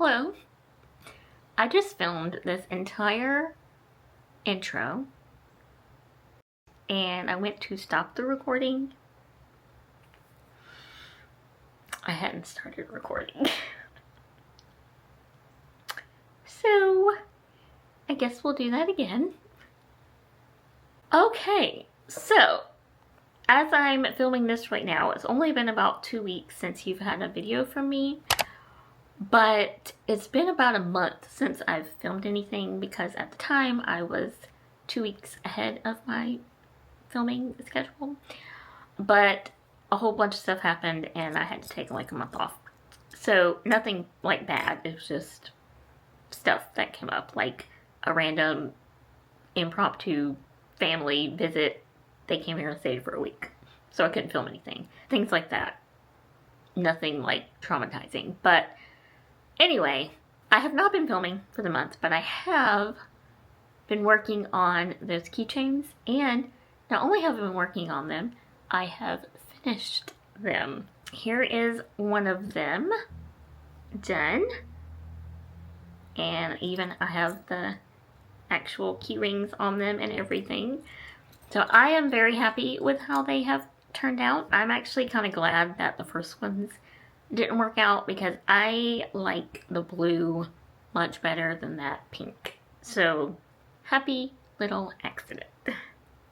Hello. I just filmed this entire intro and I went to stop the recording. I hadn't started recording. So I guess we'll do that again. Okay, so as I'm filming this right now, it's only been about 2 weeks since you've had a video from me. But it's been about a month since I've filmed anything because at the time I was 2 weeks ahead of my filming schedule. But a whole bunch of stuff happened and I had to take like a month off. So nothing like bad, it was just stuff that came up, like a random impromptu family visit. They came here and stayed for a week, so I couldn't film anything. Things like that. Nothing like traumatizing, but anyway, I have not been filming for the month, but I have been working on those keychains, and not only have I been working on them, I have finished them. Here is one of them done, and even I have the actual key rings on them and everything. So I am very happy with how they have turned out. I'm actually kind of glad that the first ones didn't work out because I like the blue much better than that pink. So happy little accident.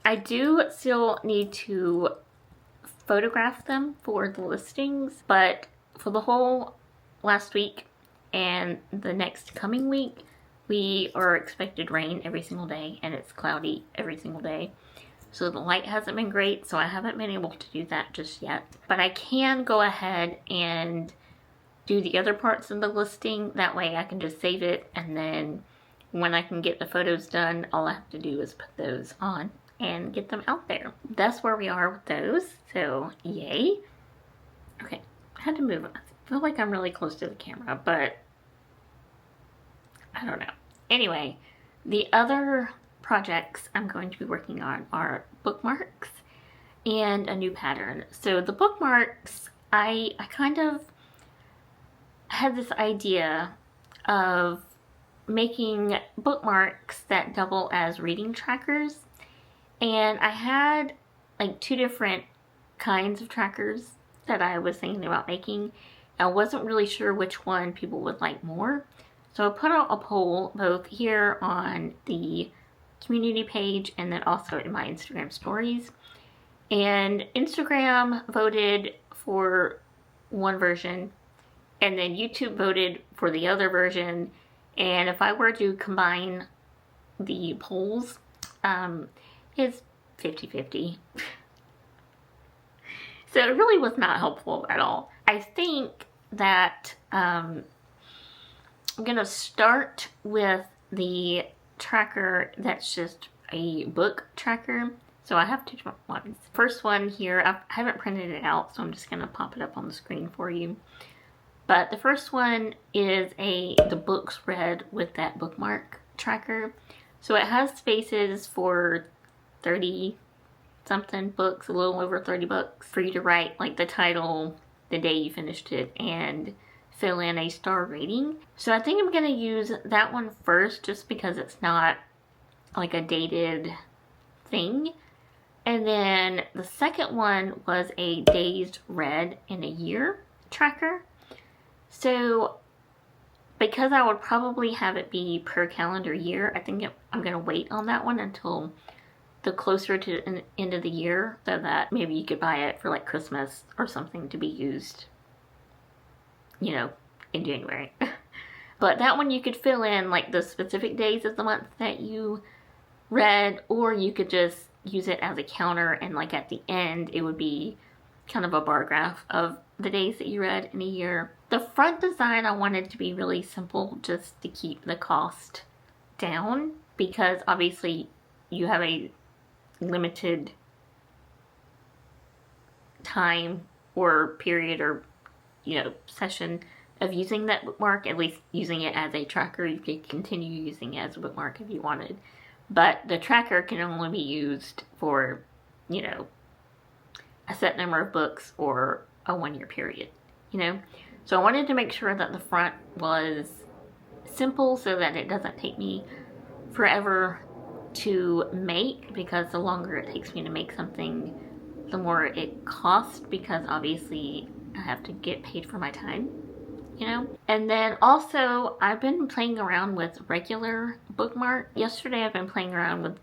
I do still need to photograph them for the listings, but for the whole last week and the next coming week, we are expected rain every single day and it's cloudy every single day. So the light hasn't been great, so I haven't been able to do that just yet. But I can go ahead and do the other parts of the listing. That way I can just save it, and then when I can get the photos done, all I have to do is put those on and get them out there. That's where we are with those, so yay. Okay, I had to move. I feel like I'm really close to the camera, but I don't know. Anyway, the other projects I'm going to be working on are bookmarks and a new pattern. So the bookmarks, I kind of had this idea of making bookmarks that double as reading trackers, and I had like 2 different kinds of trackers that I was thinking about making. I wasn't really sure which one people would like more, so I put out a poll both here on the community page and then also in my Instagram stories, and Instagram voted for one version and then YouTube voted for the other version, and if I were to combine the polls, it's 50-50. So it really was not helpful at all. I think that I'm gonna start with the tracker that's just a book tracker. So I have 2 different ones. First one here, I haven't printed it out, so I'm just gonna pop it up on the screen for you. But the first one is the books read with that bookmark tracker. So it has spaces for 30 something books, a little over 30 books, for you to write like the title, the day you finished it, and fill in a star rating. So I think I'm gonna use that one first just because it's not like a dated thing. And then the second one was a days read in a year tracker. So because I would probably have it be per calendar year, I think I'm gonna wait on that one until the closer to the end of the year, so that maybe you could buy it for like Christmas or something to be used, you know, in January. But that one you could fill in like the specific days of the month that you read, or you could just use it as a counter, and like at the end it would be kind of a bar graph of the days that you read in a year. The front design I wanted to be really simple just to keep the cost down, because obviously you have a limited time or period or, you know, session of using that bookmark, at least using it as a tracker. You could continue using it as a bookmark if you wanted, but the tracker can only be used for, you know, a set number of books or a 1-year period, you know. So I wanted to make sure that the front was simple so that it doesn't take me forever to make, because the longer it takes me to make something, the more it costs, because obviously I have to get paid for my time, you know? And then also, I've been playing around with regular bookmark. Yesterday I've been playing around with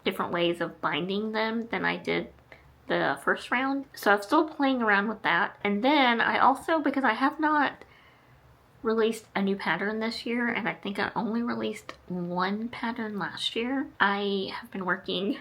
different ways of binding them than I did the first round. So I'm still playing around with that. And then I also, because I have not released a new pattern this year, and I think I only released one pattern last year, I have been working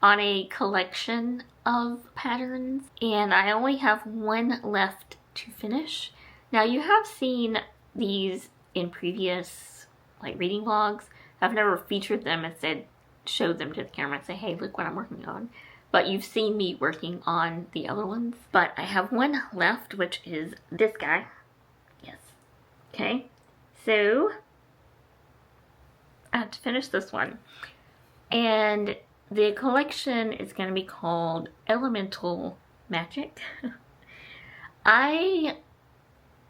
on a collection of patterns, and I only have one left to finish. Now, you have seen these in previous like reading vlogs. I've never featured them and said, showed them to the camera and say, hey, look what I'm working on. But you've seen me working on the other ones. But I have one left, which is this guy. Yes. Okay. So I have to finish this one. And the collection is going to be called Elemental Magic. I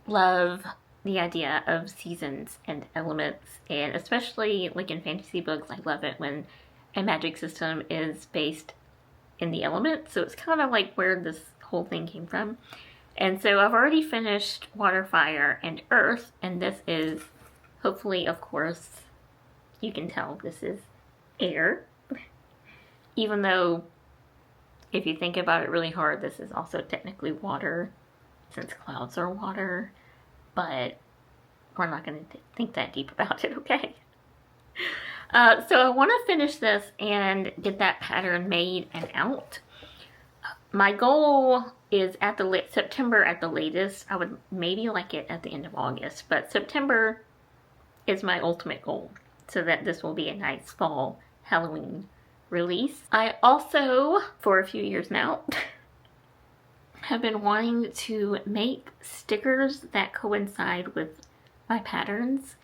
love the idea of seasons and elements, and especially like in fantasy books, I love it when a magic system is based in the elements. So it's kind of like where this whole thing came from. And so I've already finished Water, Fire, and Earth, and this is, hopefully, of course, you can tell this is air. Even though, if you think about it really hard, this is also technically water, since clouds are water. But we're not going to think that deep about it, okay? So I want to finish this and get that pattern made and out. My goal is at the September at the latest. I would maybe like it at the end of August, but September is my ultimate goal, so that this will be a nice fall Halloween release. I also, for a few years now, have been wanting to make stickers that coincide with my patterns,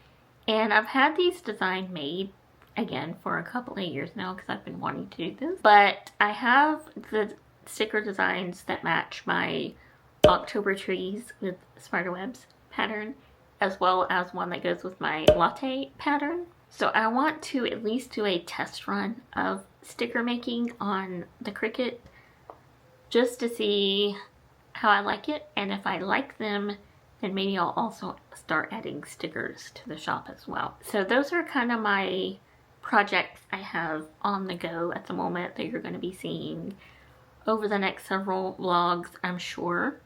and I've had these designs made again for a couple of years now because I've been wanting to do this, but I have the sticker designs that match my October trees with spiderwebs pattern, as well as one that goes with my latte pattern. So I want to at least do a test run of sticker making on the Cricut, just to see how I like it, and if I like them, then maybe I'll also start adding stickers to the shop as well. So those are kind of my projects I have on the go at the moment that you're going to be seeing over the next several vlogs, I'm sure.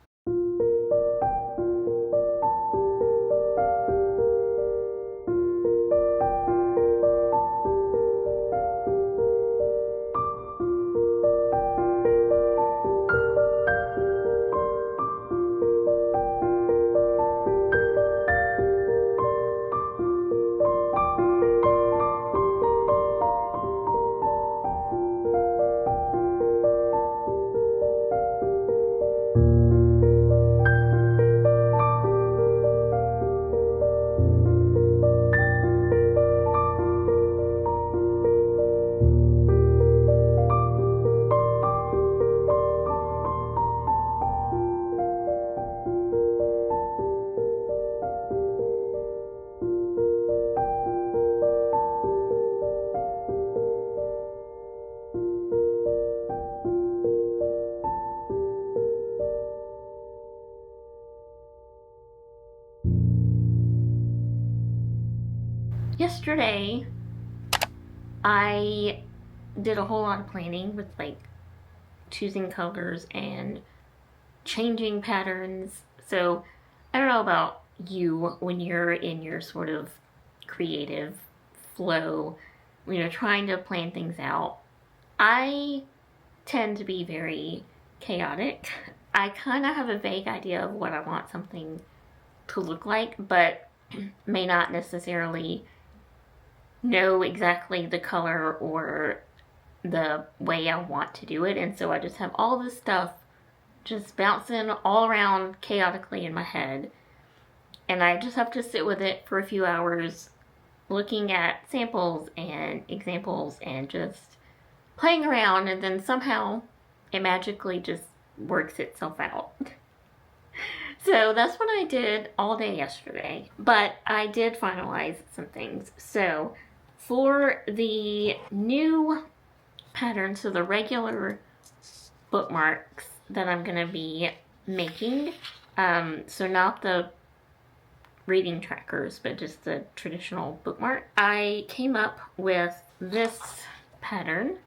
Yesterday, I did a whole lot of planning with like choosing colors and changing patterns. So I don't know about you when you're in your sort of creative flow, when you're trying to plan things out. I tend to be very chaotic. I kind of have a vague idea of what I want something to look like, but may not necessarily know exactly the color or the way I want to do it. And so I just have all this stuff just bouncing all around chaotically in my head, and I just have to sit with it for a few hours looking at samples and examples and just playing around, and then somehow it magically just works itself out. So that's what I did all day yesterday, but I did finalize some things. So for the new pattern, so the regular bookmarks that I'm going to be making, so not the reading trackers, but just the traditional bookmark, I came up with this pattern.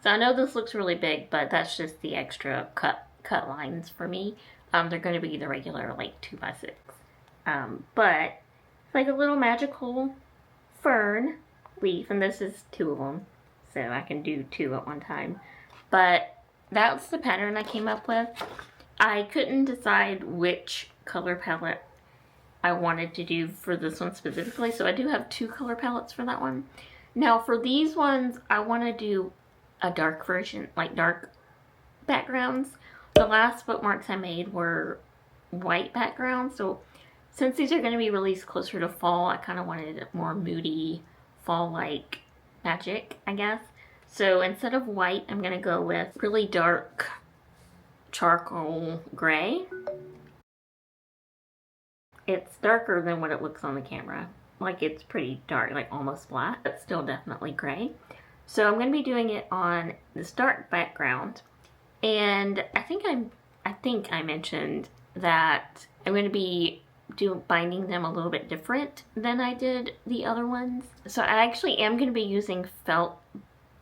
So I know this looks really big, but that's just the extra cut lines for me. They're going to be the regular like 2x6. But it's like a little magical fern leaf, and this is 2 of them, so I can do 2 at one time. But that's the pattern I came up with. I couldn't decide which color palette I wanted to do for this one specifically, so I do have 2 color palettes for that one. Now for these ones, I want to do a dark version, like dark backgrounds. The last bookmarks I made were white backgrounds, so since these are going to be released closer to fall, I kind of wanted a more moody, fall-like magic, I guess. So instead of white, I'm going to go with really dark charcoal gray. It's darker than what it looks on the camera. Like, it's pretty dark, like almost black, but still definitely gray. So I'm going to be doing it on this dark background. And I think I mentioned that I'm going to be binding them a little bit different than I did the other ones. So I actually am going to be using felt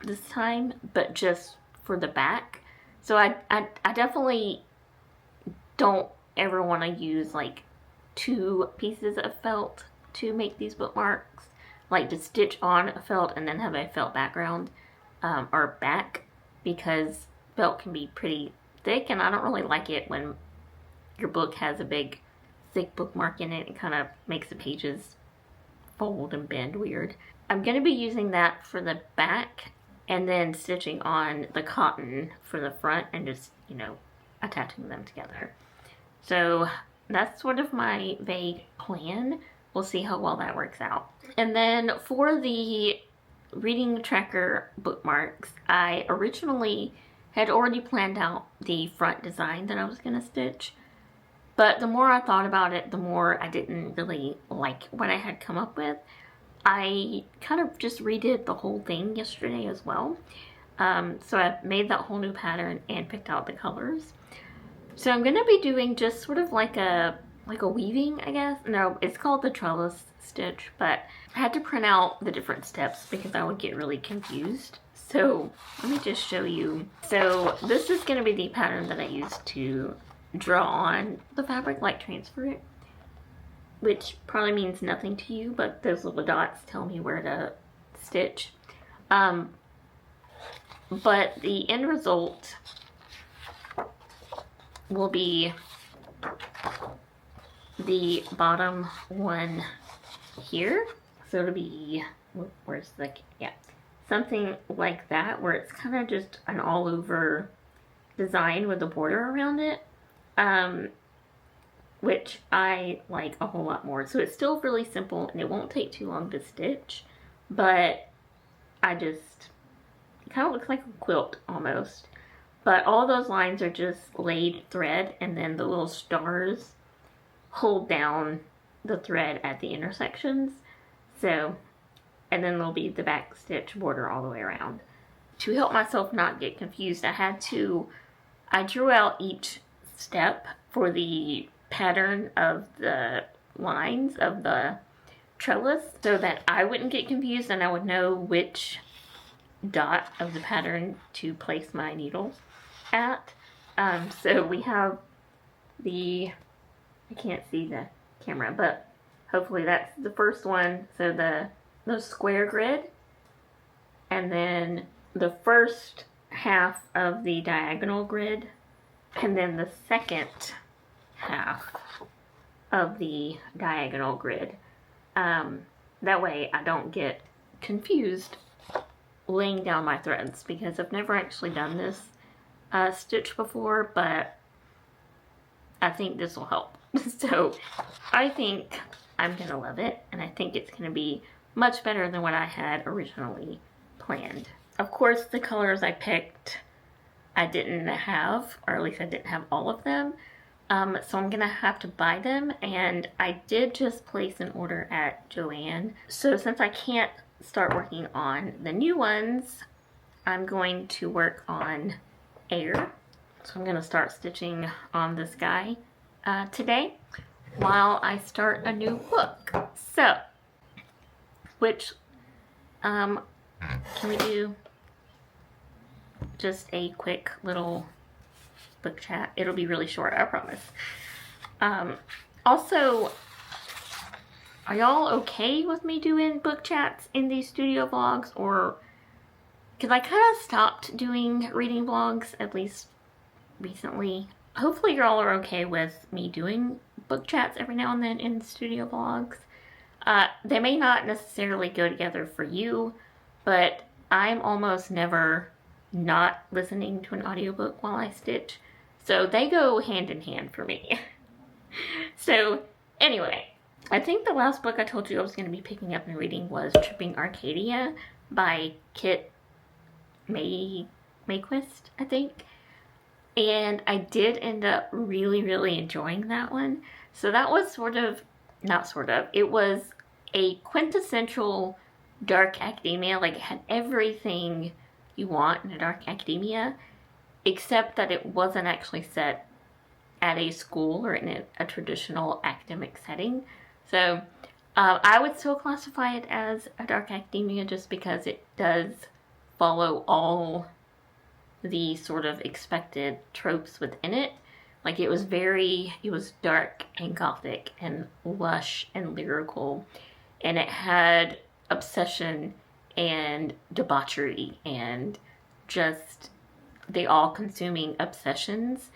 this time, but just for the back. So I definitely don't ever want to use like 2 pieces of felt to make these bookmarks. Like to stitch on a felt and then have a felt background or back, because felt can be pretty thick and I don't really like it when your book has a big thick bookmark in it. It kind of makes the pages fold and bend weird. I'm going to be using that for the back and then stitching on the cotton for the front and just, you know, attaching them together. So that's sort of my vague plan. We'll see how well that works out. And then for the reading tracker bookmarks, I originally had already planned out the front design that I was going to stitch. But the more I thought about it, the more I didn't really like what I had come up with. I kind of just redid the whole thing yesterday as well. So I made that whole new pattern and picked out the colors. So I'm going to be doing just sort of like a weaving, I guess. No, it's called the trellis stitch, but I had to print out the different steps because I would get really confused. So let me just show you. So this is going to be the pattern that I used to draw on the fabric, like transfer it, which probably means nothing to you, but those little dots tell me where to stitch. But the end result will be the bottom one here. So it'll be, where's the, yeah, something like that, where it's kind of just an all over design with a border around it, which I like a whole lot more. So it's still really simple and it won't take too long to stitch, but it kind of looks like a quilt almost. But all those lines are just laid thread, and then the little stars hold down the thread at the intersections. So, and then there'll be the back stitch border all the way around. To help myself not get confused, I drew out each step for the pattern of the lines of the trellis so that I wouldn't get confused and I would know which dot of the pattern to place my needles at. So we have I can't see the camera, but hopefully that's the first one. So the square grid, and then the first half of the diagonal grid, and then the second half of the diagonal grid. That way I don't get confused laying down my threads, because I've never actually done this stitch before, but I think this will help. So I think I'm gonna love it, and I think it's gonna be much better than what I had originally planned. Of course, the colors I picked I didn't have, or at least I didn't have all of them. So I'm gonna have to buy them, and I did just place an order at Joann. So since I can't start working on the new ones, I'm going to work on Air. So I'm gonna start stitching on this guy today while I start a new book. So, which, can we do just a quick little book chat? It'll be really short, I promise. Also, are y'all okay with me doing book chats in these studio vlogs? Or, because I kind of stopped doing reading vlogs, at least recently. Hopefully y'all are okay with me doing book chats every now and then in studio vlogs. They may not necessarily go together for you, but I'm almost never not listening to an audiobook while I stitch. So they go hand in hand for me. So anyway, I think the last book I told you I was going to be picking up and reading was Tripping Arcadia by Mayquist, I think. And I did end up really enjoying that one. So that was it was a quintessential dark academia. Like, it had everything you want in a dark academia, except that it wasn't actually set at a school or in a traditional academic setting. So I would still classify it as a dark academia just because it does follow all the sort of expected tropes within it. Like, it was dark and gothic and lush and lyrical, and it had obsession and debauchery and just the all-consuming obsessions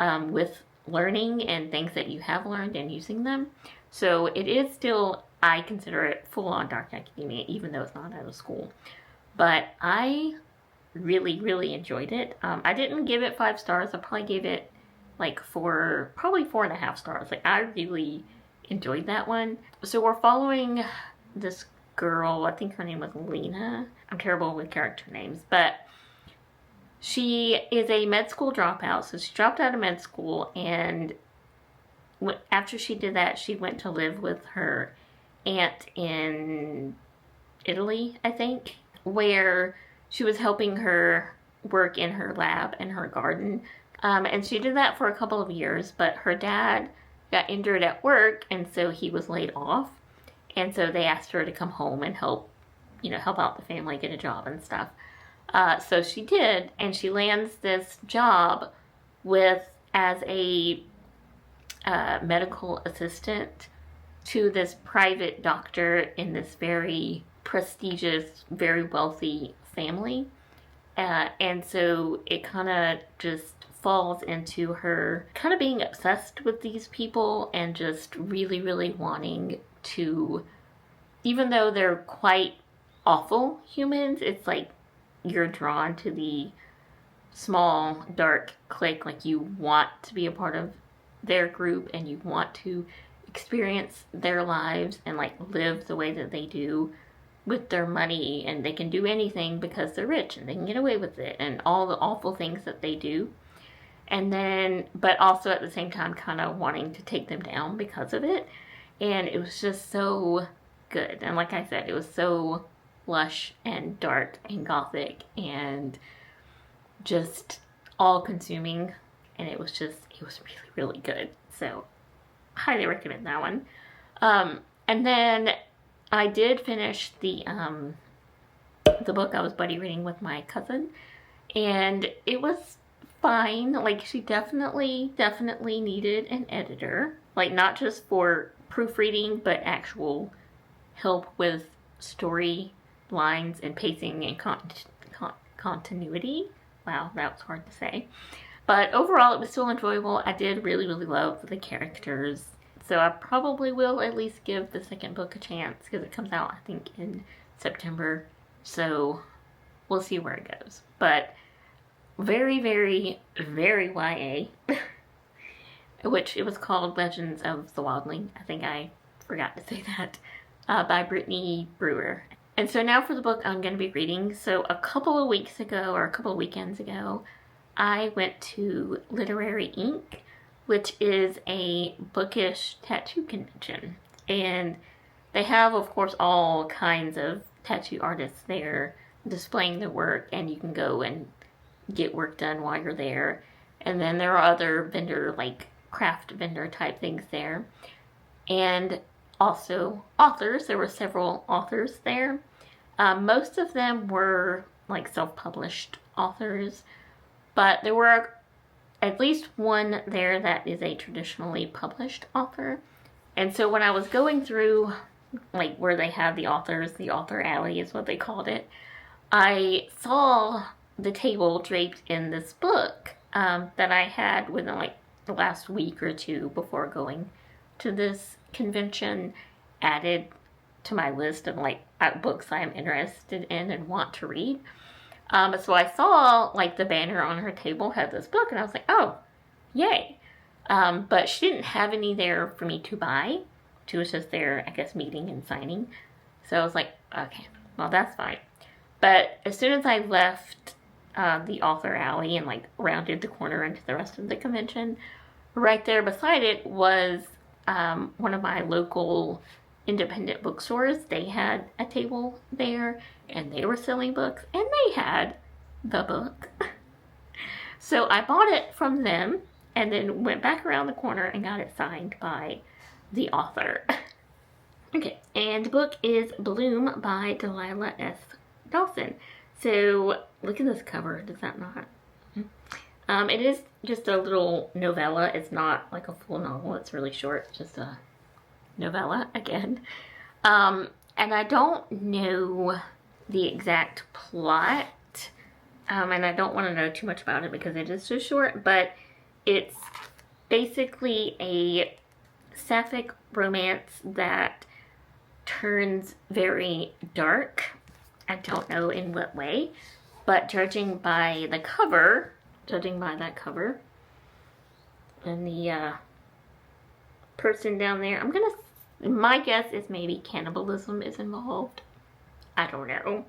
with learning and things that you have learned and using them. So it is still, I consider it full-on dark academia, even though it's not out of school. But I really enjoyed it. I didn't give it 5 stars. I probably gave it like probably 4.5 stars. Like, I really enjoyed that one. So we're following this girl, I think her name was Lena. I'm terrible with character names, but she is a med school dropout. So she dropped out of med school, and after she did that, she went to live with her aunt in Italy, I think, where she was helping her work in her lab and her garden. And she did that for a couple of years, but her dad got injured at work, and so he was laid off. And so they asked her to come home and help out the family, get a job and stuff. So she did, and she lands this job as a medical assistant to this private doctor in this very prestigious, very wealthy family. And so it kind of just falls into her kind of being obsessed with these people and just really wanting to, even though they're quite awful humans, it's like you're drawn to the small, dark clique. Like, you want to be a part of their group and you want to experience their lives and like live the way that they do with their money, and they can do anything because they're rich and they can get away with it and all the awful things that they do. And then, but also at the same time kind of wanting to take them down because of it. And it was just so good. And like I said, it was so lush and dark and gothic and just all consuming. And it was really good. So highly recommend that one. And then I did finish the book I was buddy reading with my cousin, and it was fine. Like, she definitely needed an editor, like not just for proofreading, but actual help with story lines and pacing and continuity. Wow, that was hard to say. But overall, it was still enjoyable. I did really love the characters. So I probably will at least give the second book a chance, because it comes out, I think, in September. So we'll see where it goes. But very YA, which it was called Legends of the Wildling. I think I forgot to say that, by Brittney Brewer. And so now for the book I'm going to be reading. So a couple of weeks ago, or a couple of weekends ago, I went to Literary Ink, which is a bookish tattoo convention. And they have, of course, all kinds of tattoo artists there displaying their work, and you can go and get work done while you're there. And then there are other vendor, like craft vendor type things there. And also authors. There were several authors there. Most of them were like self-published authors, but there were at least one there that is a traditionally published author. And so when I was going through like where they have the authors, the author alley is what they called it, I saw the table draped in this book that I had within like the last week or two before going to this convention, added to my list of like books I'm interested in and want to read. So I saw like the banner on her table had this book, and I was like, oh, yay. But she didn't have any there for me to buy. She was just there, I guess, meeting and signing. So I was like, okay, well, that's fine. But as soon as I left the author alley and like rounded the corner into the rest of the convention, right there beside it was one of my local independent bookstores. They had a table there, and they were selling books, and they had the book. So I bought it from them, and then went back around the corner and got it signed by the author. Okay, and the book is Bloom by Delilah S. Dawson. So look at this cover. Does that not? It is just a little novella. It's not like a full novel. It's really short. It's just a novella again. And I don't know the exact plot. And I don't want to know too much about it because it is so short, but it's basically a sapphic romance that turns very dark. I don't know in what way, but judging by that cover, and the person down there, my guess is maybe cannibalism is involved. I don't know.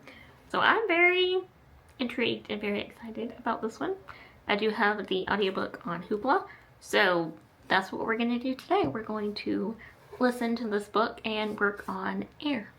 So I'm very intrigued and very excited about this one. I do have the audiobook on Hoopla, so that's what we're going to do today. We're going to listen to this book and work on air.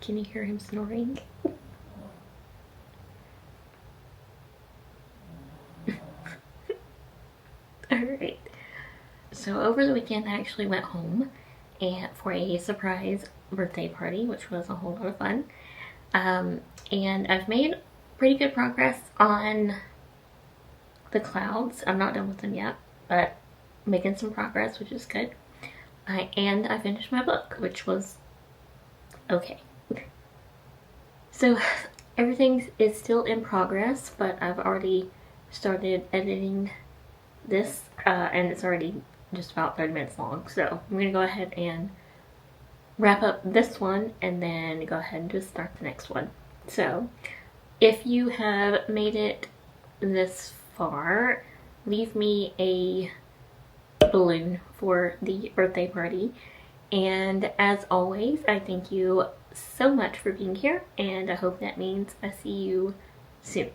Can you hear him snoring? Alright. So over the weekend I actually went home for a surprise birthday party, which was a whole lot of fun. And I've made pretty good progress on the clouds. I'm not done with them yet, but making some progress, which is good. And I finished my book, which was okay. So everything is still in progress, but I've already started editing this, and it's already just about 30 minutes long. So I'm gonna go ahead and wrap up this one and then go ahead and just start the next one. So if you have made it this far, leave me a balloon for the birthday party, And as always, I thank you so much for being here, and I hope that means I see you soon.